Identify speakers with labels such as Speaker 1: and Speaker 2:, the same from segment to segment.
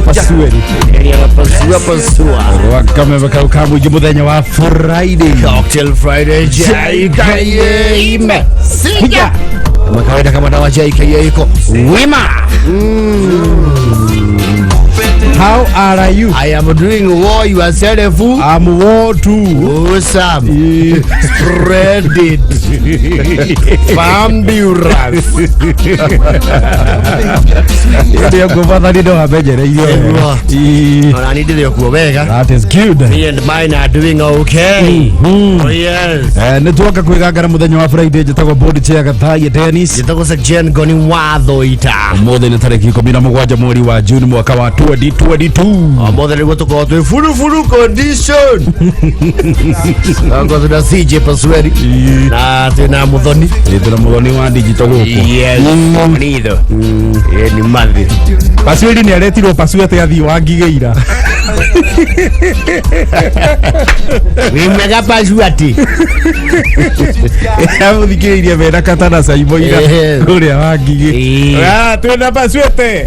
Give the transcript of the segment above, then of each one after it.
Speaker 1: pasueri.
Speaker 2: Pasua.
Speaker 1: Wakame bakaukamu muthenya wa Friday.
Speaker 2: Cocktail Friday JKM. Sija. Makawaida kama dawa JKM iko wima.
Speaker 1: How are you?
Speaker 2: I am doing war yourself.
Speaker 1: I'm war too.
Speaker 2: Awesome. Spread it. Fabulous.
Speaker 1: Ndio governor ndio habejere hiyo.
Speaker 2: I need to go back.
Speaker 1: That is good.
Speaker 2: Me and mine are doing okay. Oh yes.
Speaker 1: Nituoka Kwigangara muthenya wa Friday jitagwo board chair gathaye tennis.
Speaker 2: Jitagwo section goni watho ita.
Speaker 1: Mothe ni tariki 17 mweri wa June mwaka wa 2022.
Speaker 2: Mothe ni gutuko tu full condition. Ngo tuna CJ Pasueri. Na tena muthoni.
Speaker 1: Tena muthoni wa digital guku.
Speaker 2: Yes. Nido. Ni madhi.
Speaker 1: Pasueri ni aretirwo Pasueri athi wa ngigeira.
Speaker 2: Mega Pasueri.
Speaker 1: Hapo dikiriria mera katana saiboira kuria wa ngige. Twena Pasueri.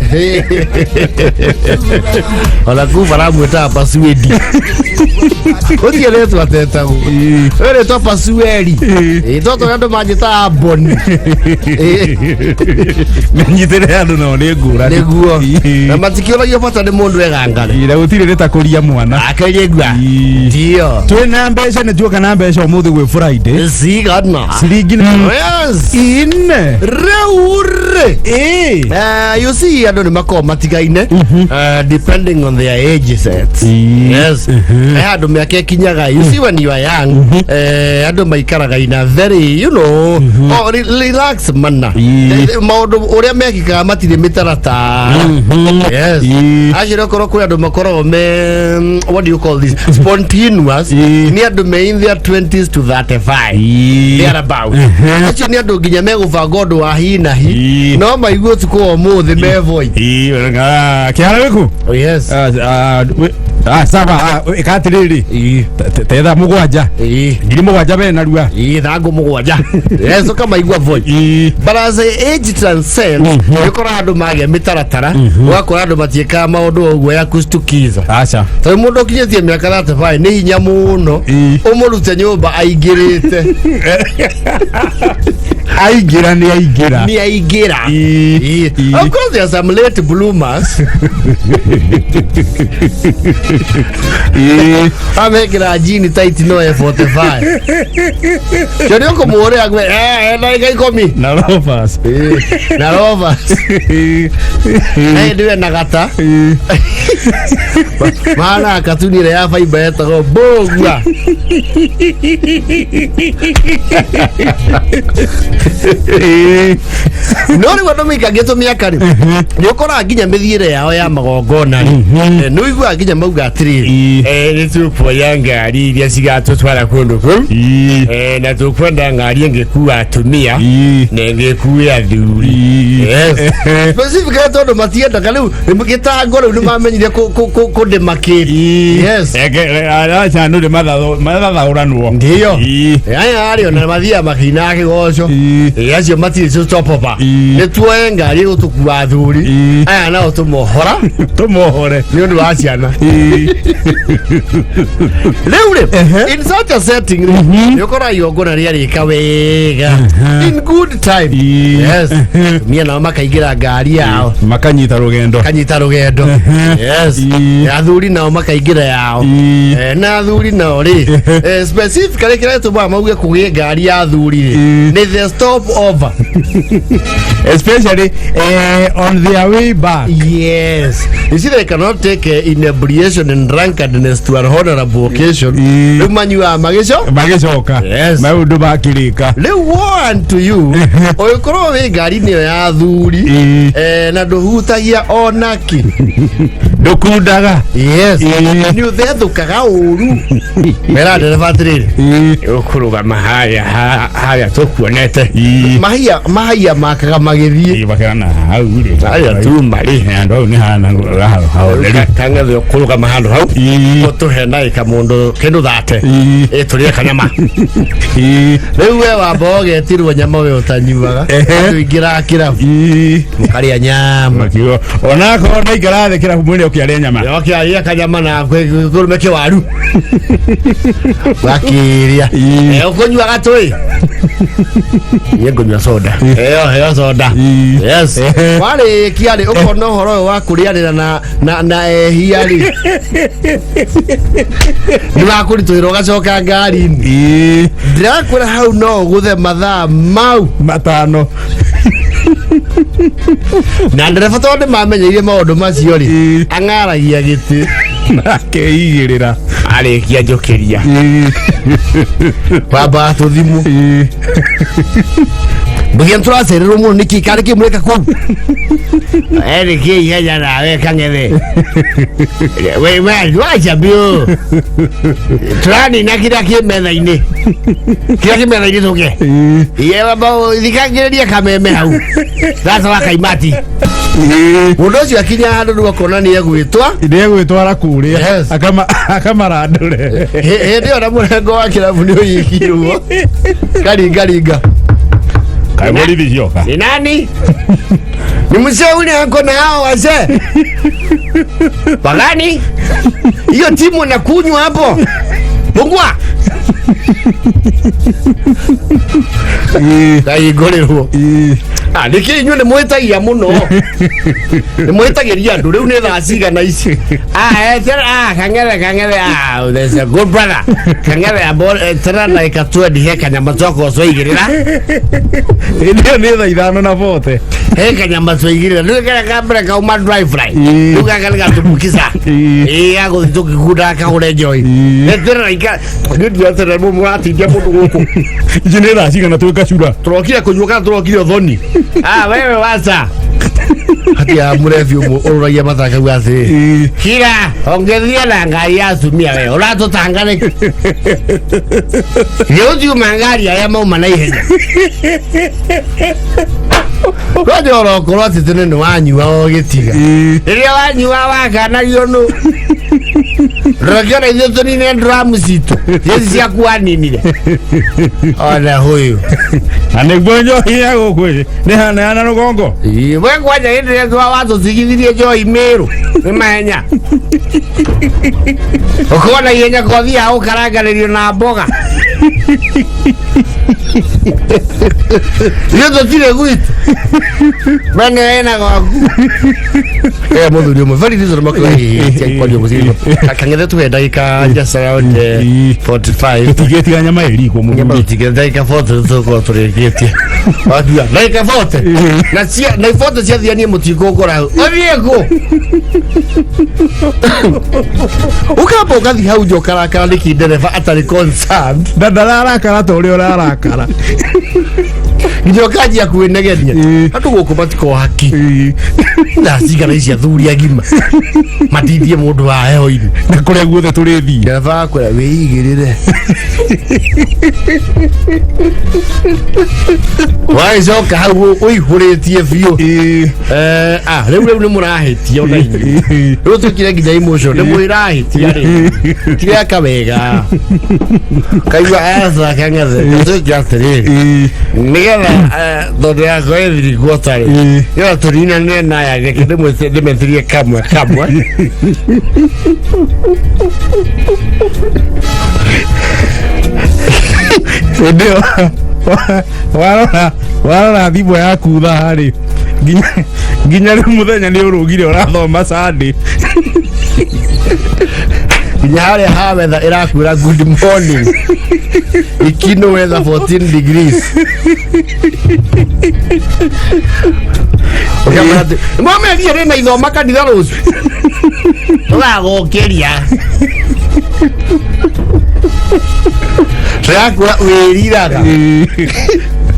Speaker 2: Ola kuva mweta Pasueri. Otie letu ateta. Ere to Pasueri. Toto ndo majita aboni.
Speaker 1: Menyitere andu no ne ngura.
Speaker 2: Neguo. Na matikio la yopata de mundu egangare.
Speaker 1: Ira utire reta kuria mwana.
Speaker 2: Akaregwa. Ndio.
Speaker 1: Twena mbeca ne tuoka na mbeca umuthi gwe Friday.
Speaker 2: Sigana.
Speaker 1: Siringi.
Speaker 2: Yes.
Speaker 1: In.
Speaker 2: Reure. You see ando ni mako matigaine. Depending on their age set. Yes. Ando miaka kinyaga. You see when you are young, ando maikaraga ina very, you know, relax manna. Maudu uria mekika matire mitarata. Yes. Ashiro koroko ando makoro me, what do you call this? Spontaneous. Ni ando me in their 20s to 35. They are about. Acho ni ando ginya mego fagodo wa hi na hi. No maiguo tuko mothe mevoi.
Speaker 1: Kiara weku?
Speaker 2: Oh yes.
Speaker 1: Saba ikatiriri. Tetha mugwanja. Ngiri mugwanja be narua.
Speaker 2: Thango mugwanja. Yes, kama igwa voi. But as age transcends, yokora andu mage mitaratara, wakora andu matieka maundu ogwo ya kustukiza.
Speaker 1: Acha.
Speaker 2: Tari mundu kinyetie miaka 35 ni hinya muno. Umurute nyumba aigirite.
Speaker 1: Aigira ni aigira.
Speaker 2: Ni aigira. Of course there are some late bloomers. Amekira jini tight no 45. Jodi ko muore agwe na igai komi.
Speaker 1: Na lovers.
Speaker 2: Na lovers. Ndiwe nagata. Mana katunire ya fiber yetago bogwa. Nori wadomika geto miakari. Yokora ginya mithiire yao ya magongona. No igwa ginya mauga atiri. Ni tupo ya ngari iria cigatutwara kundu ku. Na tukwenda ngari ngekuwa atumia na ngekuwa athuri. Yes. Specifically tondu matienda kaliu mugitago riu nimamenyire ku demarcate. Yes.
Speaker 1: Acha no de mathathaũranwo.
Speaker 2: Ndio. Aya ari ona mathia makina kigoco. Acio matiri stopopa. Ni tuoye ngari gutukua athuri. Aya na tumohora.
Speaker 1: Tumohore.
Speaker 2: Ni undu wa ciana. Leure, in such a setting, yokora yogona riari kawega. In good time. Yes. Mia na makaigira ngari yao.
Speaker 1: Makanyita rugendo.
Speaker 2: Kanyita rugendo. Yes. Athuri nao makaigira yao. Na athuri nao ri. Specifically kira tuba mauge kugie ngari ya athuri ri. Ni the stop over.
Speaker 1: Especially on their way back.
Speaker 2: Yes. You see they cannot take inebriation and drunkenness to an honorable occasion. Lumanyua
Speaker 1: magishoka.
Speaker 2: Yes.
Speaker 1: Maundu makirika.
Speaker 2: Le want to you. Oyokoro we ngari ni ya athuri. Na nduhutagia onaki.
Speaker 1: Ndukundaga.
Speaker 2: Yes. Ni uthethukaga uru. Mera nderefatirire. Ukuruga mahaya tukuonete. Mahaya makaga magithie.
Speaker 1: Bakana hau ri.
Speaker 2: Aya tu mari.
Speaker 1: Ndo ni hana hau.
Speaker 2: Tanga yo kuruga mahando hau. Tuhe na ikamundu kindu thate. Turie kanyama. Riu we wamba ugetirwo nyama we utanyuaga. Tuingira kirabu. Mukaria nyama.
Speaker 1: Onako na igara kirabu mwene yoke ari nyama
Speaker 2: yoke ari kanyama na kurumeke waru wakiria ukonywa gatoi yengonywa soda soda yes wale kiale ukono horo wa kurianira na hiari ndirakuritwira gacoka ngari-ini ndirakwira hau no guthe mathaa mau
Speaker 1: matano
Speaker 2: na ndereba tondu mamenyeire maundu macio ri ang'aragia giti
Speaker 1: akeigirira
Speaker 2: arikia njokeria baba tuthimu Bugian turacererwo muno niki kari kimureka kwa ki yanya nawe kang'ethe we man wacha bio trani na kira kimetha-ini tuke ye baba thikangiriria kameme hau thasa wa kaimati mundu ucio akinya handu ndukona ni
Speaker 1: egwitwara kuria akamarandure
Speaker 2: hindi ona murengo wa kirabu ni uyikirwo karinga
Speaker 1: kaimori visioka
Speaker 2: ni nani ni mshauri yako na hao wazee bagani hiyo timu na kunywa hapo bungwa kaigorerwo nikinywe ni mwitagia muno ni mwitagiria andu riu ni thaa cigana ici kang'ethe there's a good brother kang'ethe tena na ikatwendi he kanyama toko coigirira
Speaker 1: ndio ni thaa ithano na 40
Speaker 2: he kanyama coigirira riu kaya kambere kauma dry fry riu gakari gatumukisa aguthi tukigunda kagure njoi tena ika ndio tena mwatindia mundu guku
Speaker 1: jini thaa cigana twika cura
Speaker 2: turokire kunywa kana turokire thoni wewe wacha hati ya murevi ururagia mathaka gwase kira ongethia na ngari ya sumia wewe uratutangane yoju mangari aya mauma na ihenya Kwaje orokorwo ati tene ni wanyua ogitiga iria wanyua wakanario nu rogiona ithuĩ tũnine dramu citũ yezi ciaku aninire ona huyu
Speaker 1: na nĩguo njohi ya gũkũ nĩ haneana rũgongo
Speaker 2: we kwanja hĩndĩ ĩrĩa watũtigithirie njohi Mĩrũ nĩ mahenya ũkona ihenya kothi ya gũkaranganĩrio na mboga iyo tũtirĩ gwitũ mene wena gwaku mũthuri ũmwe very reasonable kwaria mũciri kang'ethe tuhe ndagĩka just around 45
Speaker 1: tigĩtiga nyama ĩrikwo mũthuri
Speaker 2: tigĩtiga ndagĩka 40 tũkorwo tũrĩkĩtie watua ndagĩka 40 na 40 ciathianie mũtikũngũra hau ũthiĩkũ ukamba ũgathi hau nja ũkarakara nĩkĩ ndereba atarĩ concerned
Speaker 1: na ndararakara ta ũrĩa ũrarakara
Speaker 2: nginya ũkanjia kwĩnegenia andũ gũkũ matiko haki na cigana ici athuri agima matithie mũndũ wa heho-inĩ
Speaker 1: na kũrĩa guothe tũrĩthiĩ
Speaker 2: ndereba akwĩra wĩigĩrĩre wagĩcoka hau ũihũrĩtie biũ rĩu nĩ mũrahĩtia ona inyuĩ rĩu twĩkire nginya emotion nĩ mũrahĩtia rĩ tireka wega kaigua kang'ethe twĩkire atĩrĩrĩ nĩgetha tondũ yakwa ĩthirikwo tarĩ nĩgetha tũninane naya reke ndĩmetirie kamwe
Speaker 1: ndio warora thimũ yaku thaa rĩ nginya rĩu mũthenya nĩ ũrũgire ũrathoma Sunday
Speaker 2: nginya harĩa ha weather ĩrakwĩra good morning ikino weather 14 degrees mwameria rĩ na ithoma kanitha rũciũ tũgagũkĩria tũrakwĩra wĩriraga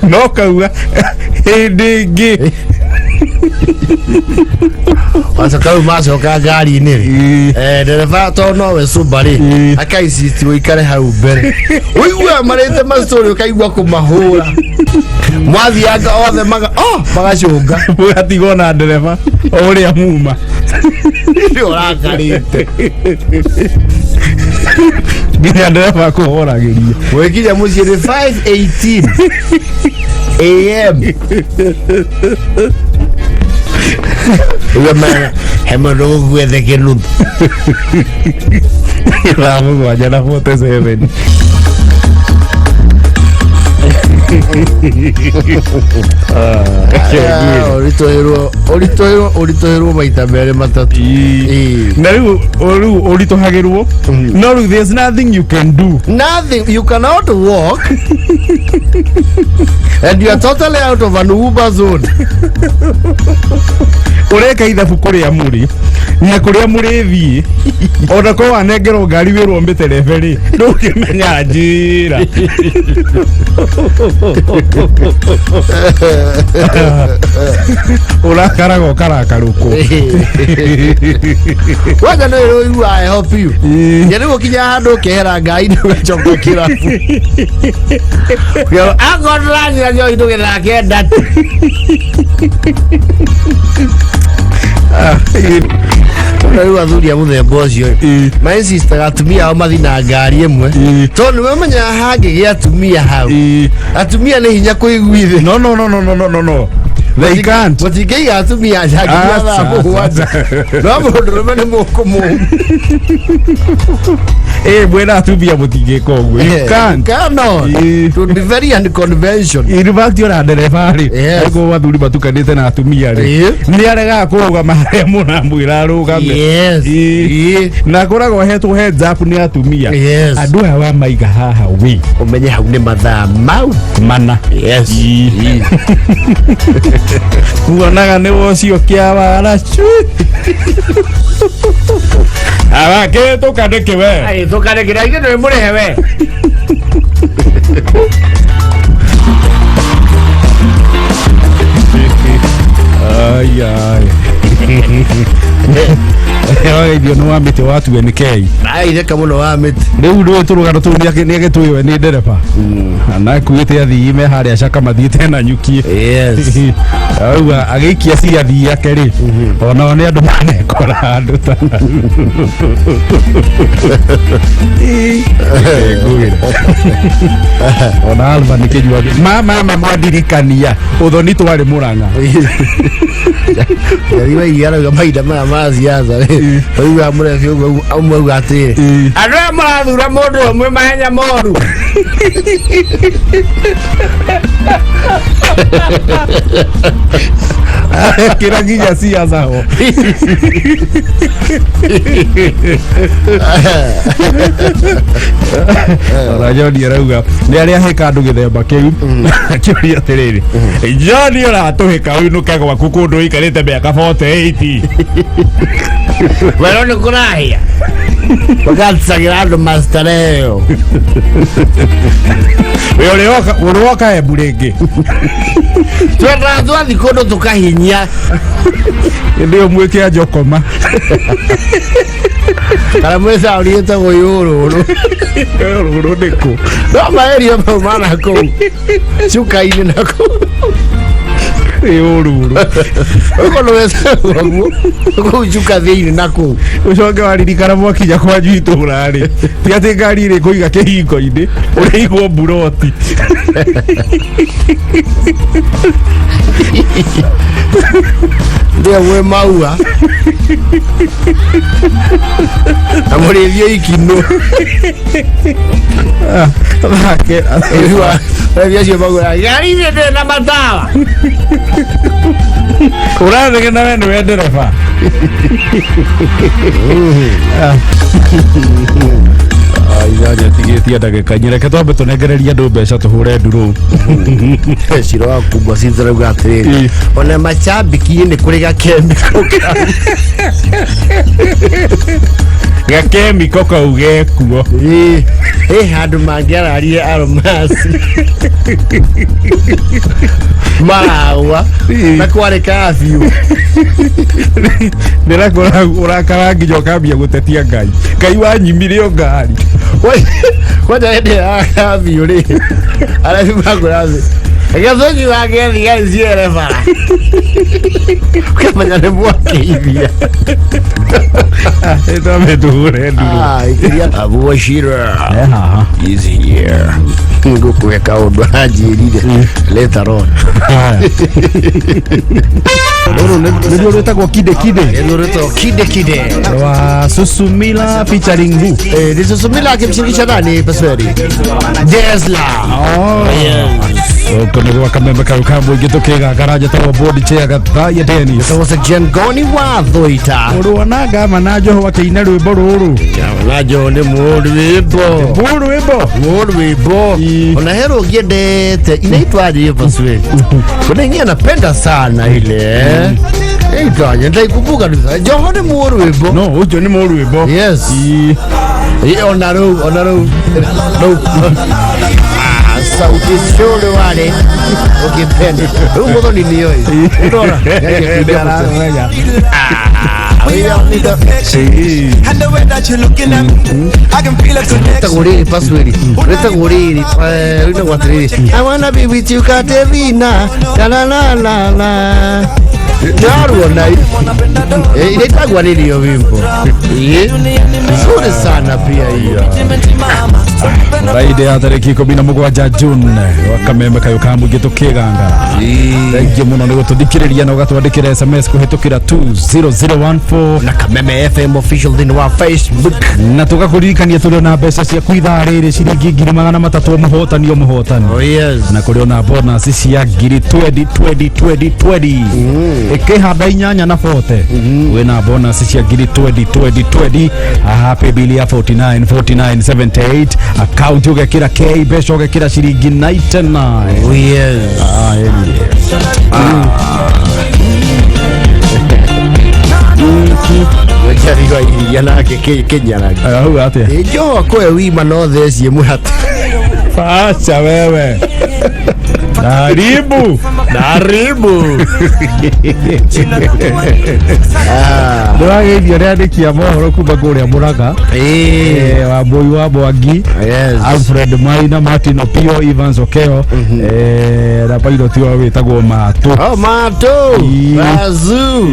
Speaker 1: no kauga hĩndĩ ĩngĩ
Speaker 2: wacoka rĩu macoka ngari-inĩ rĩ ndereba to nowe cũmba rĩ akaiciti ũikare hau mbere ũigua marĩte macitũrĩ ũkaigua kũmahũra mwathianga othe magacũnga
Speaker 1: mũgatigwo na ndereba o ũrĩa muma
Speaker 2: nĩ ũrakarĩte
Speaker 1: nginya ndereba kũhoragĩria
Speaker 2: gwĩkinya mũciĩ nĩ 5:18 AM Ugamana hemano gwethe kinu.
Speaker 1: Ramu wajana 47.
Speaker 2: Oritohero maita mere matatu.
Speaker 1: Na riu oritohagirwo. No, there's nothing you can do.
Speaker 2: Nothing. You cannot walk. And you are totally out of an Uber zone.
Speaker 1: Ureka ithabu kuria muri na kuria muri thii ona ko wanengero ngari wirwo mbitereferi ndukimenya njira urakarago karakaruko
Speaker 2: waga no you I help you yariwo kinya handu kehera ngai ni ugacoka kirafu yo agodra nyo indo gira kenda Rĩu athuri a mũthemba ũcio my sister atumia ao mathi na ngari ĩmwe tondũ nĩwamenya hangĩgĩa atumia hau atumia nĩ hinya kũiguithia
Speaker 1: no they can't
Speaker 2: mũtingĩiga atumia njangia thaa mũgwanja no mũndũrũme nĩ mũkũmũ
Speaker 1: mwena atumia mũtingĩka ũguo you
Speaker 2: cannot to be very unconventional
Speaker 1: in fact ora ndereba rĩ ego athuri matukanĩte na atumia rĩ nĩ aregaga kũrũgama harĩa mũramwĩra arũgame na akoragwo hetwo heads up nĩ atumia andũ aya wamaiga haha wĩ
Speaker 2: ũmenye hau nĩ mathaa mau
Speaker 1: mana kuonaga nĩ wocio kĩa wara Ke tukandike we.
Speaker 2: Ai tukandike na ite no murehe we.
Speaker 1: Ai. Ndio no amite watu NK.
Speaker 2: Ai theka muno wa amite.
Speaker 1: Riu ndo turugano tu ni agitwiwe ni ndereba. Ana kuite athi ime haria shaka mathiite na nyukie.
Speaker 2: Yes.
Speaker 1: Au agikia si athi yake ri. Ona ne andu manekora andu ta. Ona alba nikijua mama mwadirikania uthoni twari muranga.
Speaker 2: Yariwe yara maida ma siasa. Oyu amure fio amwe gati. Andũ marathura mũndũ ũmwe mahenya moru.
Speaker 1: Kira ginya siasa ho. Ora Joni arauga ni aria heka andu githemba kiu kiuria tiriri Joni ora tuhika uyu nuke gwaku kundu ikarite miaka 48
Speaker 2: Wero ni kurahia Wagatsagira andu mastereo
Speaker 1: Uroka eburingi
Speaker 2: Twenda twathi kundu tukahinya
Speaker 1: ndio mweke ajokoma
Speaker 2: Kana mwesa orienta goyoro
Speaker 1: ndiko
Speaker 2: no maerio mana ko chuka ine nako
Speaker 1: ururu
Speaker 2: uko no wesa ko chuka thini nako
Speaker 1: ucoke waririkana mwakinya kwa njuitu urari ti ati ngari iri kuiga kihingo ine urigwo buroti
Speaker 2: ndio we maua amurithio ikino Revia cio magura gari ine na matawa
Speaker 1: urathige na we niwe ndereba Ijaja tigetia ndagika nyereke twambe tunengereria andu mbeca tuhure nduru
Speaker 2: ciro wakubwa cinzarauga atiriri ona macambiki ni kuri gakemiko
Speaker 1: gakemiko kau gekuo
Speaker 2: handu mangiararie aromasi maragwa na kwarika biu
Speaker 1: ndirakora urakara nginya ukambia gutetia ngai wanyimire o ngari
Speaker 2: kwanja ende akabiu ri arabi magurabi Gathoni wake thigazi ereba. Kama nyane mwake hivi.
Speaker 1: Ito metuhure ndu.
Speaker 2: Ikiria Abu Shira. Is here. Ngukuweka undu ajirire later on.
Speaker 1: Ndio rwetagwo kide kide.
Speaker 2: Ndio rwetagwo kide kide.
Speaker 1: Wa Susumila featuring who?
Speaker 2: Ni Susumila akimshirikisha nani Pasweri? Desla.
Speaker 1: Kono kwa kamembe ka ukambo igitokega garaja tawo body chair gatha ya Deni.
Speaker 2: So was a Jengoni wa Thoita.
Speaker 1: Uruonaga manajo wa keina rwimbo ruru.
Speaker 2: Manajo ni murwimbo. Murwimbo. Ona hero giendete inaitwa je Pasweri? Kuna ingine anapenda sana ile. Ikaje ndaikumbuka ndio. Joho ni murwimbo.
Speaker 1: No, ujo ni murwimbo.
Speaker 2: Yes. Onaru. No. Sauti shule wale ukipenda huko ni nio hiyo unaona and the way that you looking at me I can feel it connect taguri Pasweri taguri ina watriri I wanna be with you Katerina la Naruona ile tagwa nilio wimbo nzuri sana pia hiyo
Speaker 1: Raide ya tariki 17 June wakamembe kayo kambu gitu Kwigangara thank you muno nigo tudikiriria na ugatwandikira SMS kuhitukira 20014
Speaker 2: na Kameme FM official thini wa Facebook
Speaker 1: na tugakuririkania tuli na mbeca cia kuitha riri ciringi 300 muhotani
Speaker 2: oh yes
Speaker 1: na kuri ona bonus cia ngiri 20 ikihanda inyanya na 40 wina bonus cia ngiri 20 happy bill ya 4978 account ugekira K besho ugekira shiringi 99
Speaker 2: oh yes Wajariwa yanake Kenya lagi
Speaker 1: huyu ate
Speaker 2: jo kwa wima no this ye muhati
Speaker 1: facha wewe Naribu Ndoage ithio riandikia mohoro kuma kuria Muraga wa Boy wa Bwangi Alfred Maina Martin Opio Evans Okeo na pilot wa witagwo Mato Bazu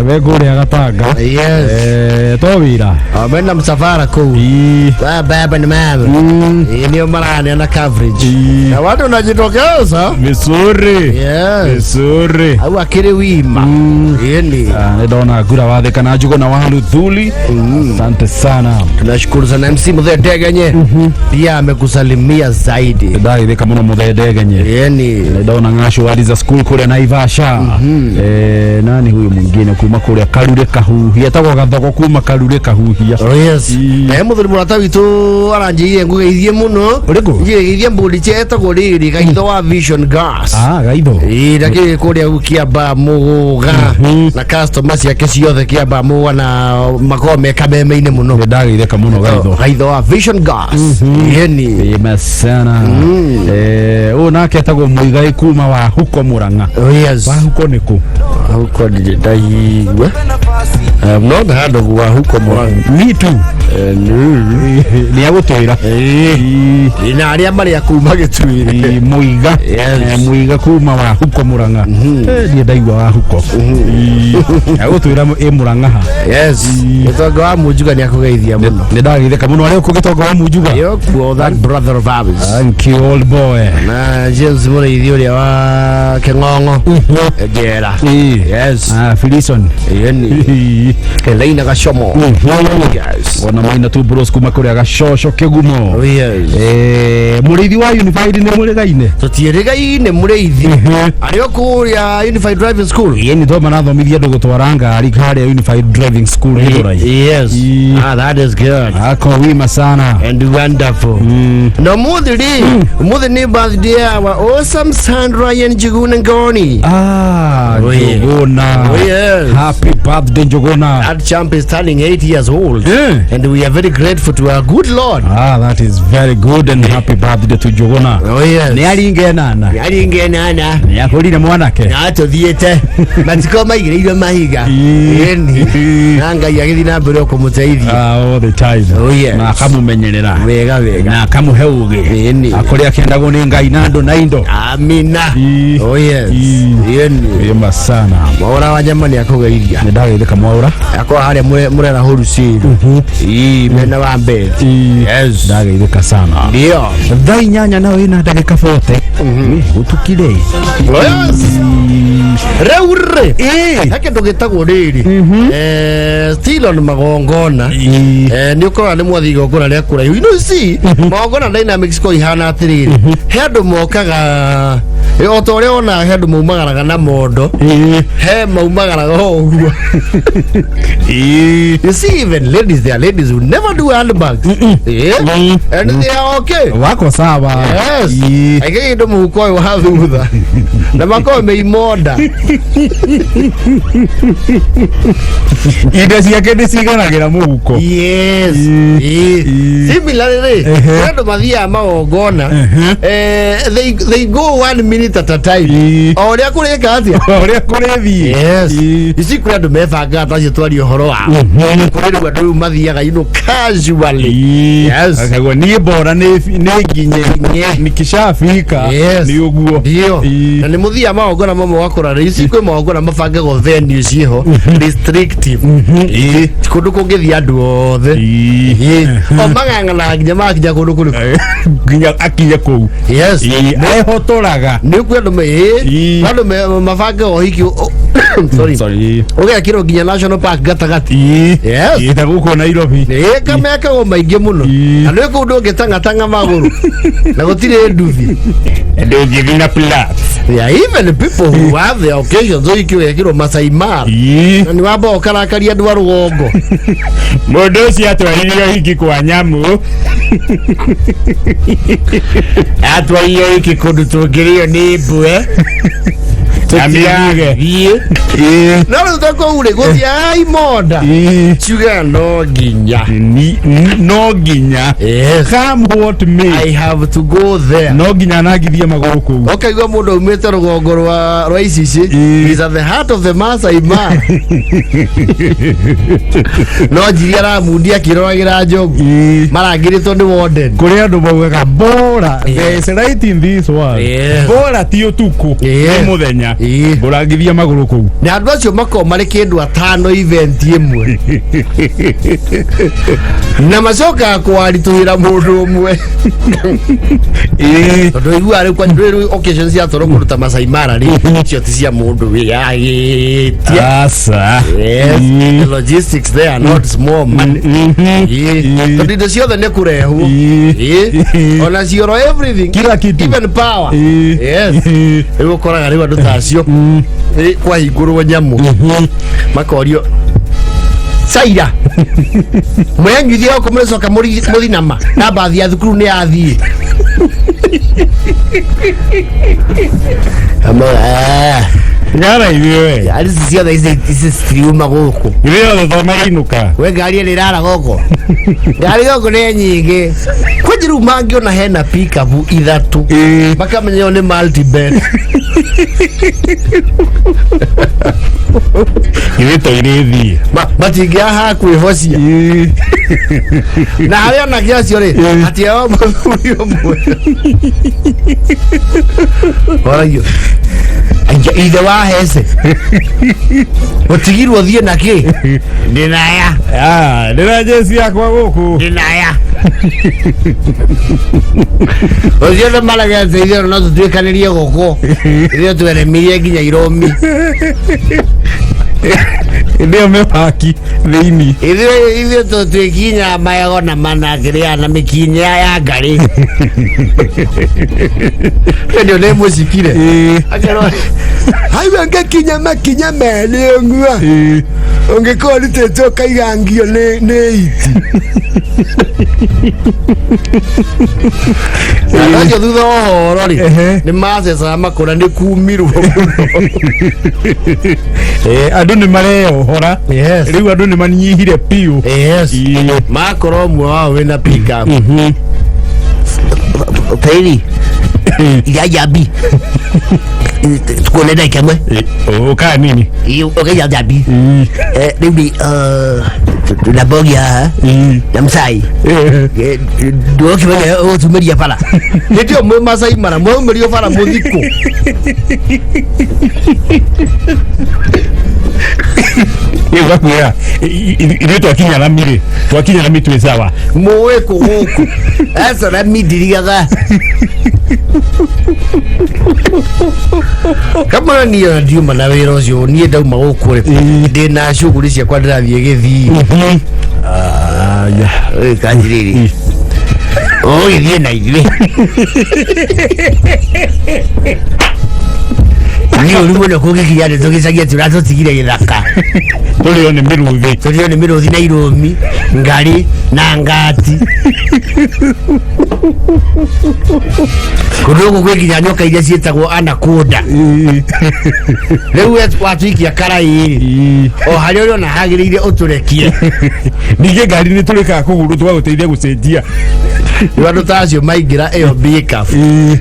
Speaker 1: we kuria Gatanga to wira
Speaker 2: amena msafara ku baba ni mama ni marani na coverage na watu unajitokeza Misuri au akiri wima yeni
Speaker 1: ndona gura wathe kana njugo na walu thuli asante sana
Speaker 2: tunashukuru sana MC Muthedeganye pia amekusalimia zaidi
Speaker 1: ndai kama muno Muthedeganye
Speaker 2: yeni
Speaker 1: ndona ngasho waliza school kule Naivasha nani huyu mwingine kuma kule Karure Kahuhia etagwo Gathoko kuma Karure Kahuhia
Speaker 2: oh yes muthuri murata witu aranjiye ngugeithie muno ngigeithie mburi chetagwo riri gaitho wa Vision Gas
Speaker 1: gaitho
Speaker 2: ndaki kuria Kiamba Muga na customers yake ciothe Kiamba Muga na makome Kameme-ine muno
Speaker 1: ndagire ka muno
Speaker 2: gaitho wa Vision Gas yeni
Speaker 1: sana nake etagwo Muigai kuma wa huko Murang'a
Speaker 2: oh yes
Speaker 1: wa huko niku
Speaker 2: huko ndaiigwe no hando wa huko Murang'a
Speaker 1: me too ni agutwira
Speaker 2: ina aria mari akuma gitwire
Speaker 1: Muiga kuma wa huko Murang'a ni ndaigwa wa huko agutwira Murang'a
Speaker 2: yes gitonga wa Munjuga ni akugeithia muno
Speaker 1: ni ndagitheka muno ari kugitonga wa Munjuga
Speaker 2: that brother of ours
Speaker 1: thank you old boy
Speaker 2: na James Mureithi uria wa King'ong'o Jera yes
Speaker 1: Filison
Speaker 2: yeni Kelaina Gashomo
Speaker 1: yes wana maina tu bros kuma kuria Gashosho Kigumo
Speaker 2: oh yes
Speaker 1: Mureithi wa Unified ni muregaine
Speaker 2: tutieregaine Mureithi ari okuria Unified Driving School
Speaker 1: yeni to manathomithia ndu gutwara ngari kare Unified Driving School
Speaker 2: yes that is good
Speaker 1: ako wima sana
Speaker 2: and wonderful no muthi ni birthday our awesome Sandra Yen Njuguna Ngoni
Speaker 1: Njuguna
Speaker 2: oh yes
Speaker 1: happy birthday Njuguna
Speaker 2: that champ is turning 8 years old and we are very grateful to our good Lord
Speaker 1: that is very good and happy birthday to Njuguna
Speaker 2: oh yes
Speaker 1: ni Nyaringe nana yakurire mwanake
Speaker 2: natuthiete matiko maigiriire mahiga nanga yagithi na mbere kumuteithia
Speaker 1: all the time na akamumenyerera
Speaker 2: wega
Speaker 1: na akamuhe uge akore akendagwo ni Ngai na ndo na indo
Speaker 2: amina
Speaker 1: yema sana
Speaker 2: mwaura wa nyama ni akugeithia
Speaker 1: ndagithika mwaura
Speaker 2: akwa haria murera huru siru mena wa mbere
Speaker 1: ndagithika sana
Speaker 2: ndio
Speaker 1: thai nyanya nawe ina ndagika 40 utukire
Speaker 2: reure hake ndogitagwo riri still on magongona ni ukora ni mwathi gongona ria kuraihu si magongona dynamics ko ihana atiriri he andu mokaga otoria ona he andu maumagaraga na mondo he maumagaraga oguo you see even ladies there ladies who never do handbags and they are okay
Speaker 1: wako sawa
Speaker 2: age ndo muko wa thutha na mako meimoda
Speaker 1: inde ciake ndiciganagira muhuko
Speaker 2: similarly ndo mathia magongona they go 1 minute at a time oria kureka atia
Speaker 1: oria kurethi
Speaker 2: isiku ndo mefanga tacio twari uhoro wa kuriri ndo mathiaga casually
Speaker 1: akagwa ni bora ni nginye nikishafika ni uguo
Speaker 2: na ni muthia magongona mamo wakora isiku magongona mafanga go venue ciho restrictive kundu kungithia andu othe o magangana nginya makinya kundu kuri
Speaker 1: nginya akinya kuu ehotoraga
Speaker 2: ni kwendo mafanga o hiki sorry oge kiro nginya national park gatagati
Speaker 1: itaguko Nairobi
Speaker 2: kameka go maingi muno ando kundu ngitanga maguru na gutire nduthi
Speaker 1: ndo giving up plats
Speaker 2: even people who have the occasions so ikiwe kiro Masai Mara ni wabo okarakaria andu arugongo
Speaker 1: mundu ucio atwaririo hiki kwa nyamu
Speaker 2: atwaririo hiki kundu tungirio ni mbue
Speaker 1: Amiage
Speaker 2: no ndoko ure guthia ai moda chuga no ginya
Speaker 1: no ginya come what me
Speaker 2: I have to go there
Speaker 1: no ginya nagithia maguru ku
Speaker 2: okay go mundu umete rugongo rwa icici is at the heart of the Masai Mara no jiria mundia kiroagira njogu marangiritwo ni warden
Speaker 1: kuri andu baugaga bora there's right in this world bora ti utuku ni muthenya burangithia maguru ku
Speaker 2: na andu acio mako mari kindu atano event imwe na macoka kwarituhira mundu umwe tondu igua ari kwa ndu occasions ya toro kuruta Masai Mara ri cio ti cia mundu wi
Speaker 1: asa
Speaker 2: the logistics there are not small man tondu indo ciothe ne kurehu ona cioro everything
Speaker 1: kila kitu
Speaker 2: even power ego koraga riwa ndutasio kwa hingurwo nyamu makorio saira mwenyithia ko mresoka muthinama na bathi ya thukuru ni athie
Speaker 1: ngara iwe
Speaker 2: ari ciothe ici striuma guku
Speaker 1: iwe thoma inuka
Speaker 2: we ngari ni rara goko ngari goko ni nyingi kujiru mangio na hena pick up ithatu bakamenya ni multi bed
Speaker 1: iwe to irithi
Speaker 2: batingia ha kwihocia na haria na kiacio ri ati ao muthuri umwe orayo anja ithe wa hese utigirwo thie na ki ndinaya
Speaker 1: ndina jesi yakwa guku
Speaker 2: ndinaya ozie ndo malaga zeithio no tutwikanirie guku ithio tweremirie nginya Iromi
Speaker 1: ndio mepaki thini
Speaker 2: ithio tutwikinya mayago na managiria na mikinya ya ngari ndio ne musikire akero haiwe ngakinya makinya mele ngua ungekuwa liteto kaigangio ne iti Ndio thutha ohoro ri ni macesa makora ni kumirwo
Speaker 1: andu ni mareohora riu andu ni manyihire piu
Speaker 2: makoro mwe wao wina pick up Tairi ya jabi tukone dai kemwe
Speaker 1: ka nini
Speaker 2: okay ya jabi ni la bogia namsai do kibane o tumeria pala ndio mwe masai mara mwe mrio pala muziko
Speaker 1: Iwakuya ile twakinya na mire twakinya na mitwe sawa
Speaker 2: mowe ko huko asa na midiriga kama ni ndio mana wira ucio nie ndauma gukure ndina shughuli cia kwa ndirathie githi ya kanjiriri o githie na ithuĩ ni uri muno kugikinya nĩ tũgĩcagia tũtigire gĩthaka
Speaker 1: tũrĩo nĩ mĩrũthi na irũmi ngari na ngati kũndũ gũkũ gwĩkinya nyoka iria ciĩtagwo anaconda rĩu watũikia karai o harĩa ũrĩ ona hagĩrĩire ũtũrekie ningĩ ngari nĩ tũrĩkaga kũgũrũ tũgagũteithia gũcenjia
Speaker 2: andũ ta acio maingĩra ĩyo bikabu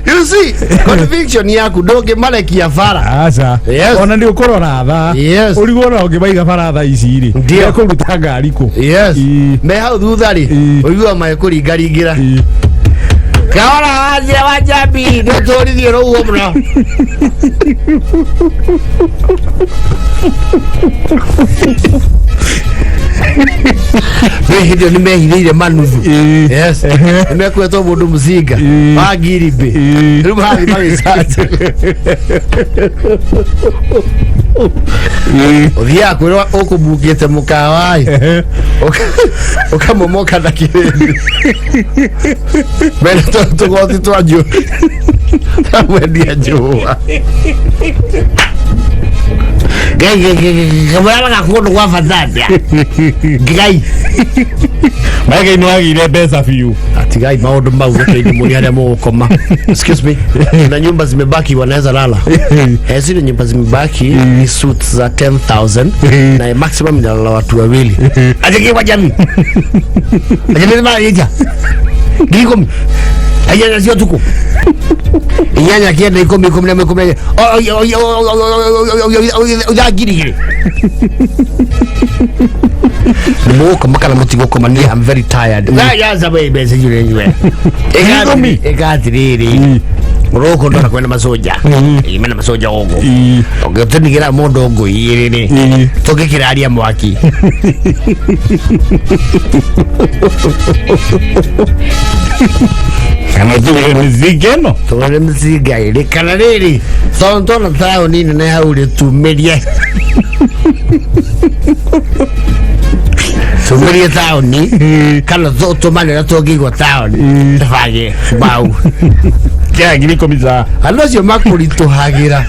Speaker 2: you see conviction yaku ndũngĩmarekia bara
Speaker 1: aca ona nĩ ũkũrora tha ũrigwo ona ũngĩmaiga bara tha ici rĩ kũruta ngari kũ
Speaker 2: me hau thutha rĩ ũigua magĩkũringaringĩra kahora wanjĩra wa njambi nĩ ũtũrithio rũguo mũno ndio nimehithire manuthu nimekwetwo mundu mucinga wa ngiribe riu hathi magicaja uthia kwirwa ukubukite mukawai ukamomoka na kirindi mbere tugothi twanju tamwendia njua kamwana gakundu gwa fathatia ngai
Speaker 1: maige ino agire mbeca biu
Speaker 2: atigai maundu mau gũteithia mũrĩ harĩa mũgũkoma excuse me na nyumba zimebaki wanaweza lala zile nyumba zimebaki ni suits za 10,000 na maximum inalala watu wawili aje kwa jamii aje mara yija ngiko ayanya sio tuko inyanya kienda 10 ujagiri muko makana mutigo komani I'm very tired ya zabe bese yule yule egatiriri muroko ndo nakwenda masoja imena masoja ogo ogotenigira mondo ogo yiriri togekiraria mwaki
Speaker 1: kana
Speaker 2: tuwe mziga ile kana riri tontona tao nini na haure tumerie tumerie tao ni kana zoto mali na togigwa tao ni tafage bau
Speaker 1: kya gili komisa
Speaker 2: alocio makuri tuhagira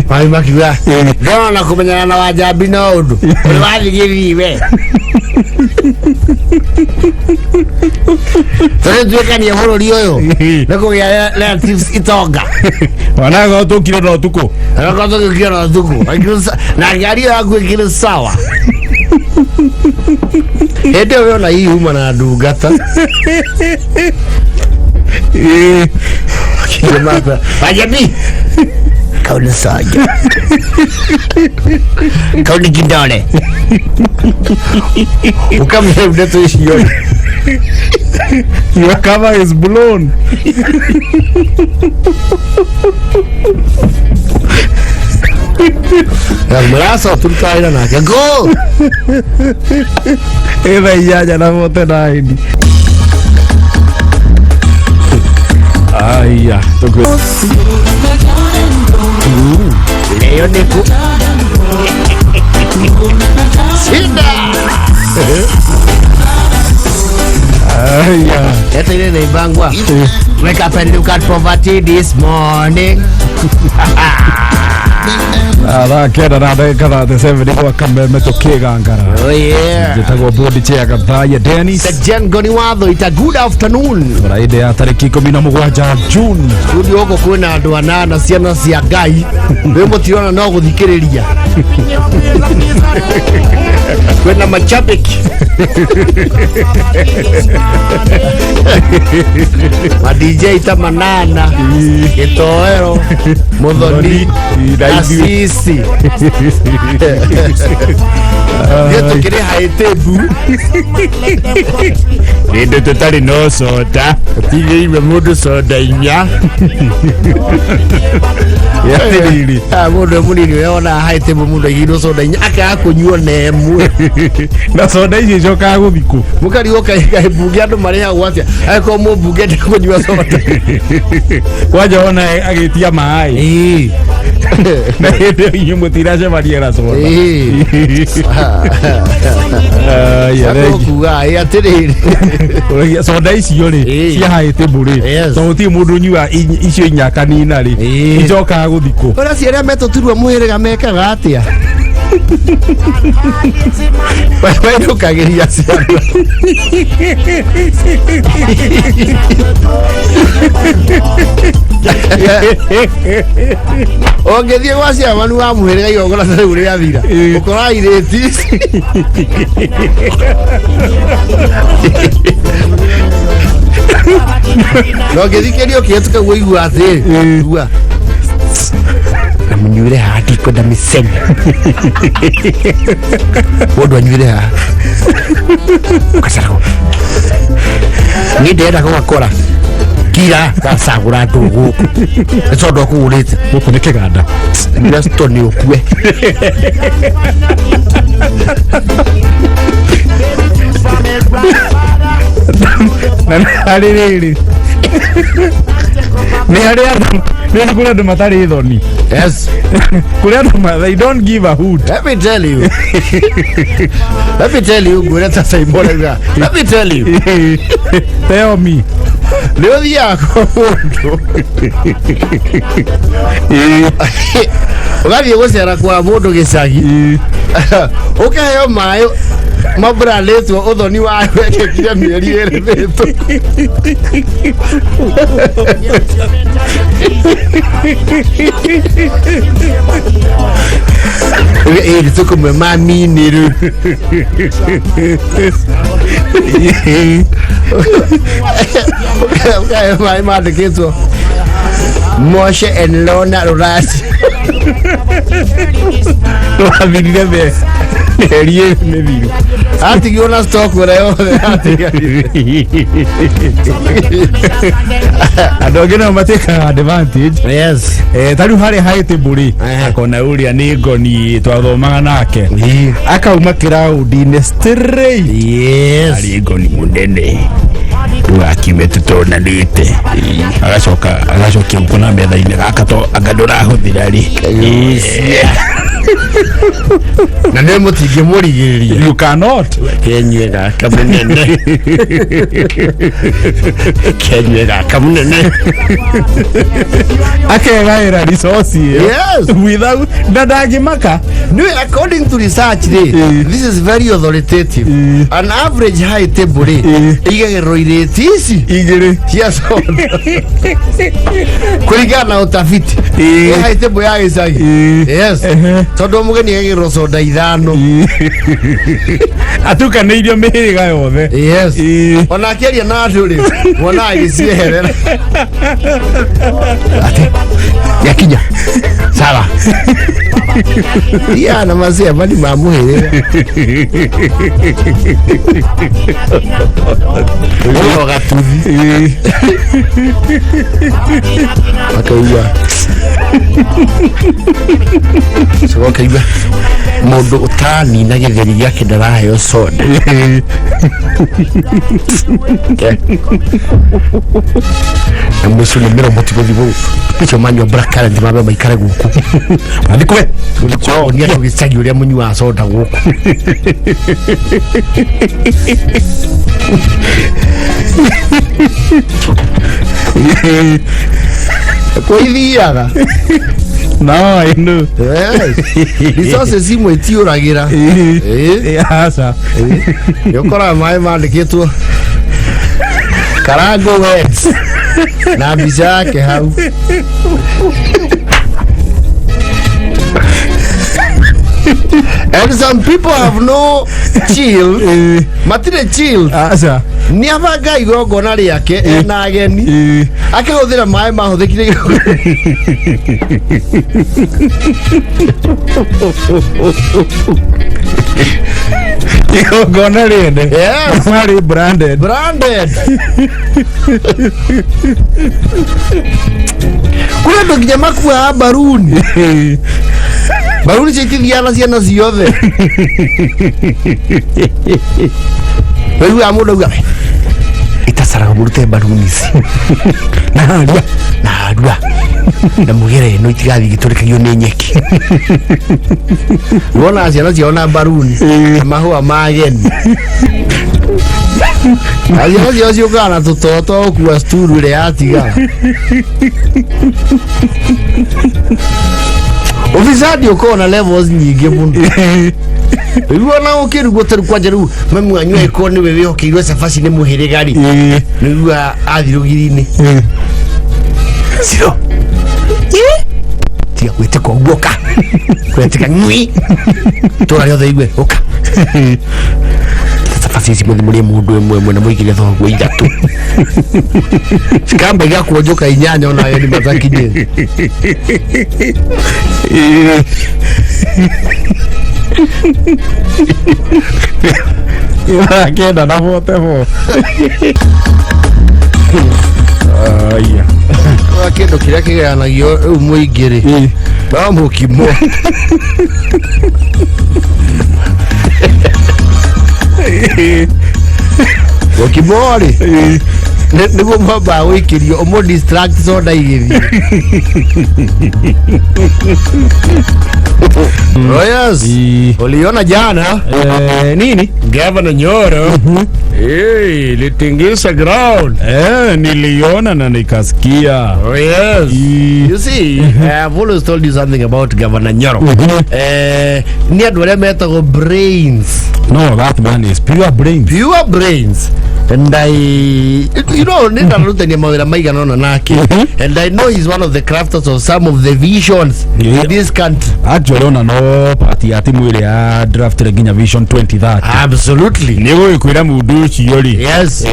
Speaker 2: Pai makiwa ndona kumenyana na wajambi na undu uri wathigiriwe tore tuekania bururi uyu nikugia relatives itonga
Speaker 1: wanaga tukire no tuko
Speaker 2: anaga tukire no tuko na ngari yaku ikire sawa ende wewe na hii huma na ndungata kimata wajambi kauna saja kauna kidole ukamye mdeto ishiyoni
Speaker 1: your cover is blown
Speaker 2: mrasa turkaina na go
Speaker 1: eva yaja na moto na hidi aya toko
Speaker 2: leo niku sinda
Speaker 1: aya
Speaker 2: esta ile ni bangwa wake up and look at poverty this morning
Speaker 1: Ala kera na kada the 7 kwa Kameme to Kwigangara.
Speaker 2: Oh yeah.
Speaker 1: Jitagwo bodi chia Gathaya Dennis.
Speaker 2: Sejen Goni Watho ita good afternoon.
Speaker 1: Friday ya tariki 17 June.
Speaker 2: Rudi huko kwena andu anana ciana cia Ngai. We mutiona no guthikiriria. Kwena machabiki. Ma DJ tamanana. Gitoero. Muthoni. Asisi. Yeto kire haitebu.
Speaker 1: Ndio tutali no soda.
Speaker 2: Tige iwe mundu soda inya.
Speaker 1: Yatiriri.
Speaker 2: Mundu munini weona haitebu mundu igiro soda inya aka kunyua nemu.
Speaker 1: Na soda ici joka guthiko.
Speaker 2: Mukari oka ikaibugia andu mari hau atia. Aiko mubuge kunyua soda.
Speaker 1: Kwaja ona agitia mai. Na hĩndĩ ĩyo mũtirace mariera soda.
Speaker 2: Kuga atiriri.
Speaker 1: Soda icio rĩ ciahaĩte mbũrĩ. To gũtirĩ mũndũ nyua icio inyakanina rĩ. Icokaga gũthikwo.
Speaker 2: Ora ciarĩa metoturwo mũhĩrĩga mekaga atia. Wewe ndukageria ciana. Ongethie gwa cia manu wa muhĩrĩga igongona ta rĩu rĩathira. Ũkora irĩti. No ngethikĩrio kĩetuka gũigua atĩ. Gua. Mnyure hadi kwenda misemo. Wodo anyure ha. Kasarako. Ngidera kwa kora. Kira kasagura ndugu. Econdo kuurite.
Speaker 1: Guku ni kiganda.
Speaker 2: Nesto ni okue.
Speaker 1: Nani ni hari andu kuri andu matari thoni.
Speaker 2: Yes.
Speaker 1: Kuri andu they don't give a hoot.
Speaker 2: Let me tell you. Gure ta sai mbona. Let me tell you.
Speaker 1: Tell me.
Speaker 2: Leo dia ko mundu. Ugathie gucera kwa mundu gicagi. Ukaheo mayo mabra letwo uthoni wa wekekire mieri eretho. Tuko mami niru. Okay, my mother gets Moshe and Lona Ras. I think you wanna talk with
Speaker 1: I don't get no advantage.
Speaker 2: Yes.
Speaker 1: Tari hari haite buri akona uria ni ngoni twathomaga nake akauma kiraudi straight.
Speaker 2: Yes.
Speaker 1: Ari ngoni munene tuakime tutonanite agacokia ukona metha-inĩ gakato agadora huthira ri
Speaker 2: na nĩ mũtingĩ mũrigĩrĩria.
Speaker 1: You cannot.
Speaker 2: Kenyue gaka mũnene. Kenyue gaka mũnene.
Speaker 1: Akegaĩra resource.
Speaker 2: Yes.
Speaker 1: Without ndangĩmaka.
Speaker 2: No, according to research, this is very authoritative. An average height table igagĩrwo irĩti ici cia soda. Kũringana na ũtafiti height table ya gĩcagi. Yes. Tondũ mũgeni agĩrwo soda ithano.
Speaker 1: Atukanĩirio mĩhĩrĩga yothe.
Speaker 2: Yes. Ona akĩaria na andũ rĩ wona agĩcieherera. Ati yakinya. Sawa. Ya na mazia bali mamuhĩrĩga. Uyo gatuthi. Akauga. So kaiba mundu utani na githeri yake ndaraheo soda. Mwisho ni mero motivo divo. Picho manyo black current mabe maikare guku. Andikwe. Ulikuwa ni ati gisagi uria munywa soda guku. Kwa ithiaga
Speaker 1: No, I know.
Speaker 2: Resources imwe tiuragira.
Speaker 1: Asa.
Speaker 2: Yokora mai mandikitwo Karango Wets. Na mbica yake hau. And some people have no chill. Matire chill.
Speaker 1: Asa.
Speaker 2: Ni abaga igongona riake ena ageni. Akahuthira mai mahuthikire.
Speaker 1: Igongona rende.
Speaker 2: Yes.
Speaker 1: Mari branded.
Speaker 2: Kuna ndo kinyama kwa baruni. Baruni chitithiana ciana ciothe. Wewe amudo gwa. Itasara burute baruni ici. Na mugere no itigathi giturikagio ni nyeki. Wona ciana ciona baruni. Mahua mageni. Ayo yo gana tutoto ku asturu ile atiga. Ofisadi ukona levels nyingi mundu. Uona ukirugo teru kwa jeru memu anywe ko ni wewe okirwe safasi ni muhirigari. Nigua athirugirine. Siro. Tia kwete ko boka. Kwete ngui. Tora yothe igwe oka. Safasi muri mundu emwe na mwikire thogo ithatu. Sikamba ya kuojoka inyanya ona yo ni matakije.
Speaker 1: Kenda na vote vo. Aya.
Speaker 2: Kendo kiria kiganagio muingiri. Ba mukimo. Okimori. Niguo mwamba wikirio omo distract soda igithi. Royals. Uliona jana?
Speaker 1: Nini?
Speaker 2: Governor Nyoro. Litingisa ground.
Speaker 1: Niliona na nikasikia.
Speaker 2: Oh yes. You see, I've always told you something about Governor Nyoro. Ni andu aria metagwo brains.
Speaker 1: No, that man is pure brains.
Speaker 2: Pure brains. And you know, nenda rutania mawira maigana ona nake. And I know he's one of the crafters of some of the visions in this country.
Speaker 1: Actually, ona no party ati mwile ya draft reginya vision 2030.
Speaker 2: Absolutely.
Speaker 1: Nigo ikwira mundu ciori.
Speaker 2: Yes.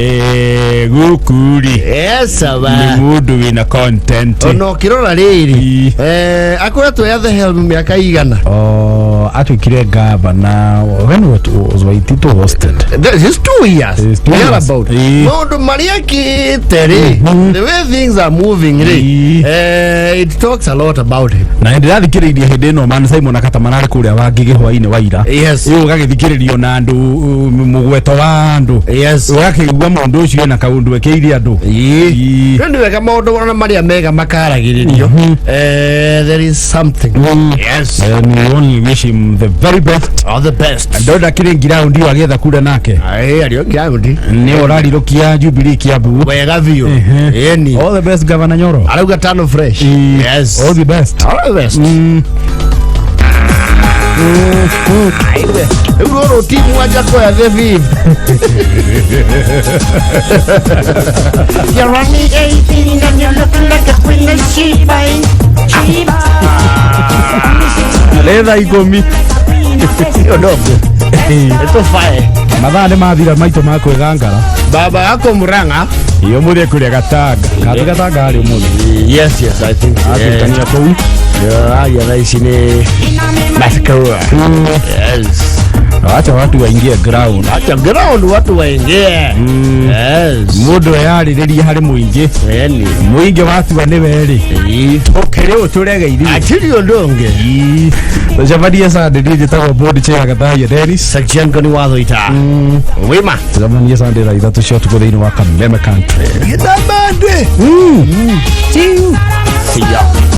Speaker 1: Gukuri.
Speaker 2: Yes, aba.
Speaker 1: Ni mundu wina content.
Speaker 2: Ono kirora riri. Akora to ya the helm miaka igana.
Speaker 1: Atwikire governor when was Waitito hosted.
Speaker 2: This is 2 years.
Speaker 1: It's 2 years.
Speaker 2: About. Mundu maria kitere. The way things are moving, it talks a lot about him.
Speaker 1: Na ndirathikiriria hindi no man Simon akatamanari kuria wangige hwaini waira.
Speaker 2: Yes.
Speaker 1: Iyo gagithikiririo na andu mugweto wa andu.
Speaker 2: Yes.
Speaker 1: Gakigwa mundu ucio na kaundu ekeiri andu.
Speaker 2: Ndu wega maundu wana maria mega makaragiririo. There is something. Yes.
Speaker 1: And we only wish him the very best.
Speaker 2: All the best.
Speaker 1: Ndoda kiringira undi wagetha kura nake.
Speaker 2: Ario kiaundi.
Speaker 1: Ni orari rukia Jubilee Kiambu.
Speaker 2: Wega view. Eni.
Speaker 1: All the best Governor Nyoro.
Speaker 2: Arauga tano fresh. Yes.
Speaker 1: All the best.
Speaker 2: All the best. Euro timu waja kwa the viv.
Speaker 3: You're only 18 and you're looking like a queen of Sheba. Sheba.
Speaker 1: Letha ikomi.
Speaker 2: Odogo. Eto fae.
Speaker 1: Mathaa nĩ mathira maitũ ma Kwigangara.
Speaker 2: Baba yako Murang'a.
Speaker 1: Iyo mũthĩ kũrĩa Gatanga. Kathi Gatanga harĩ mũthĩ.
Speaker 2: Yes, I think.
Speaker 1: Atũkania kũu.
Speaker 2: Ya thaici nĩ Masakawa. Yes.
Speaker 1: Acha watu waingie ground.
Speaker 2: Acha ground watu waingie. Yes.
Speaker 1: Mundu yarĩrĩria harĩ mũingĩ.
Speaker 2: Yani
Speaker 1: Mũingĩ watua nĩ werĩ. Okere ũtũregeithie.
Speaker 2: Atirio ndonge.
Speaker 1: Tũcemanie Sunday niĩ njĩtagwo Bond Chair Gathai Dennis.
Speaker 2: Section koni watho ita. Wima.
Speaker 1: Tũcemanie Sunday thaa ithatũ cia ũtukũ thĩinĩ wa Kameme Country.
Speaker 2: Gĩtambande.
Speaker 1: See you.
Speaker 2: See ya.